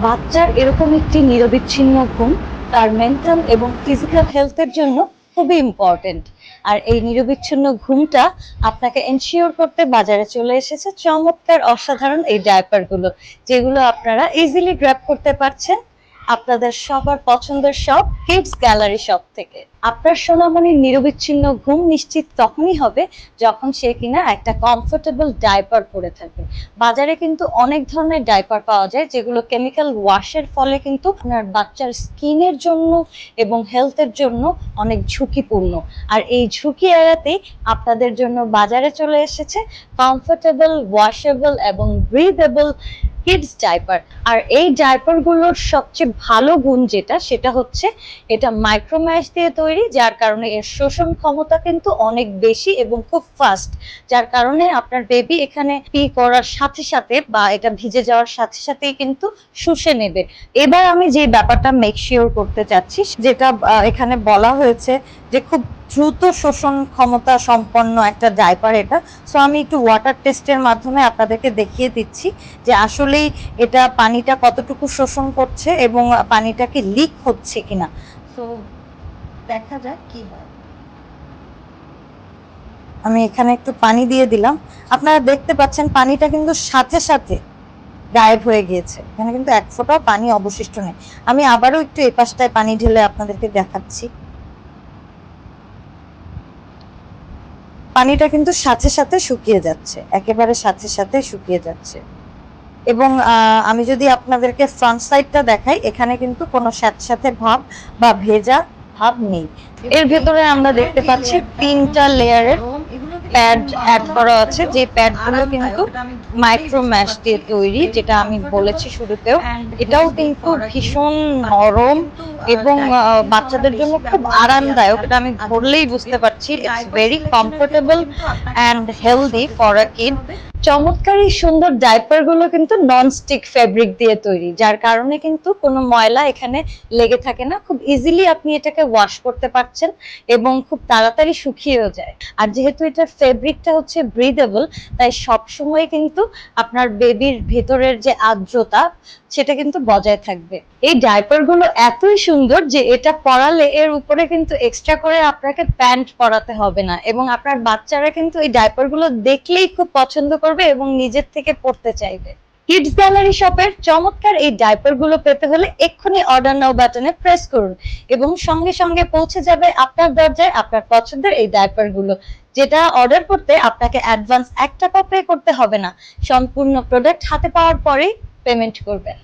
বাচ্চার এরকম একটি নিরবিচ্ছিন্ন ঘুম তার মেন্টাল এবং ফিজিক্যাল হেলথের জন্য খুবই ইম্পর্টেন্ট। আর এই নিরবিচ্ছিন্ন ঘুমটা আপনাকে এনশিওর করতে বাজারে চলে এসেছে চমৎকার অসাধারণ এই ডায়াপারগুলো, যেগুলো আপনারা ইজিলি গ্র্যাব করতে পারছেন আপনাদের সবার পছন্দের শপ কিডস গ্যালারি শপ থেকে। আপনার সোনামণির নিরবিচ্ছিন্ন ঘুম নিশ্চিত তখনই হবে যখন সে কিনা একটা কমফোর্টেবল ডাইপার পরে থাকে। বাজারে কিন্তু অনেক ধরনের ডাইপার পাওয়া যায় যেগুলো কেমিক্যাল ওয়াশের ফলে কিন্তু আপনার বাচ্চার স্কিনের জন্য এবং হেলথের জন্য অনেক ঝুঁকিপূর্ণ। আর এই ঝুঁকি এড়াতেই আপনাদের জন্য বাজারে চলে এসেছে কমফোর্টেবল, ওয়াশেবল এবং ব্রিদেবল কিডস ডাইপার। আর এই ডাইপারগুলোর সবচেয়ে ভালো গুণ যেটা, সেটা হচ্ছে এটা মাইক্রোম্যাশ দিয়ে তৈরি, যার কারণে এর শোষণ ক্ষমতা কিন্তু অনেক বেশি এবং খুব ফাস্ট, যার কারণে আপনার বেবি এখানে পি করার সাথে সাথে বা এটা ভিজে যাওয়ার সাথে সাথেই কিন্তু শুষে নেবে। এবার আমি যে ব্যাপারটা মেক শিওর করতে চাচ্ছি, যেটা এখানে বলা হয়েছে যে খুব দ্রুত শোষণ ক্ষমতা সম্পন্ন একটা ডাইপার এটা। সো আমি একটু ওয়াটার টেস্টের মাধ্যমে আপনাদেরকে দেখিয়ে দিচ্ছি যে আসলেই এটা পানিটা কতটুকু শোষণ করছে এবং পানিটা কি লিক হচ্ছে কিনা। সো দেখা যাক কি হয়। আমি এখানে একটু পানি দিয়ে দিলাম, আপনারা দেখতে পাচ্ছেন পানিটা কিন্তু সাথে সাথে গায়েব হয়ে গিয়েছে, এখানে কিন্তু এক ফোঁটাও পানি অবশিষ্ট নেই। আমি আবারও একটু এই পাশটায় পানি ঢেলে আপনাদেরকে দেখাচ্ছি, পানিটা কিন্তু সাথে সাথে শুকিয়ে যাচ্ছে, একেবারে সাথে সাথে শুকিয়ে যাচ্ছে। এবং আমি যদি আপনাদেরকে ফ্রন্ট সাইডটা দেখাই, এখানে কিন্তু কোনো স্যাঁতস্যাঁতে ভাব বা ভেজা ভাব নেই। এর ভেতরে আমরা দেখতে পাচ্ছি 3টা লেয়ারের প্যাড অ্যাড করা আছে, যে প্যাডগুলো কিন্তু মাইক্রো ম্যাশ দিয়ে তৈরি, যেটা আমি বলেছি শুরুতেও। এটাও কিন্তু ভীষণ নরম এবং বাচ্চাদের জন্য খুব আরামদায়ক, এটা আমি ধরলেই বুঝতে পারছি। It's very comfortable and healthy for a kid. চমৎকার এই সুন্দর ডাইপার গুলো কিন্তু ননস্টিক ফেব্রিক দিয়ে তৈরি, যার কারণে কিন্তু কোনো ময়লা এখানে লেগে থাকে না, খুব ইজিলি আপনি এটাকে ওয়াশ করতে পারছেন এবং খুব তাড়াতাড়ি শুকিয়েও যায়। আর যেহেতু এটার ফেব্রিকটা হচ্ছে ব্রিদেবল, তাই সবসময় কিন্তু আপনার বেবির ভেতরের যে আর্দ্রতা সেটা কিন্তু বজায় থাকবে। এই ডাইপার গুলো এতই সুন্দর যে এটা পরালে এর উপরে কিন্তু এক্সট্রা করে আপনাকে প্যান্ট পরাতে হবে না, এবং আপনার বাচ্চারা কিন্তু এই ডাইপার গুলো দেখলেই খুব পছন্দ করবে এবং নিজের থেকে পড়তে চাইবে। কিডস গ্যালারি শপের চমৎকার এই ডাইপার গুলো পেতে হলে এক্ষুনি অর্ডার নাও বাটনে প্রেস করুন এবং সঙ্গে সঙ্গে পৌঁছে যাবে আপনার দরজায় আপনার পছন্দের এই ডাইপার গুলো, যেটা অর্ডার করতে আপনাকে অ্যাডভান্স 1 টাকা পে করতে হবে না, সম্পূর্ণ প্রোডাক্ট হাতে পাওয়ার পরেই পেমেন্ট করবেন।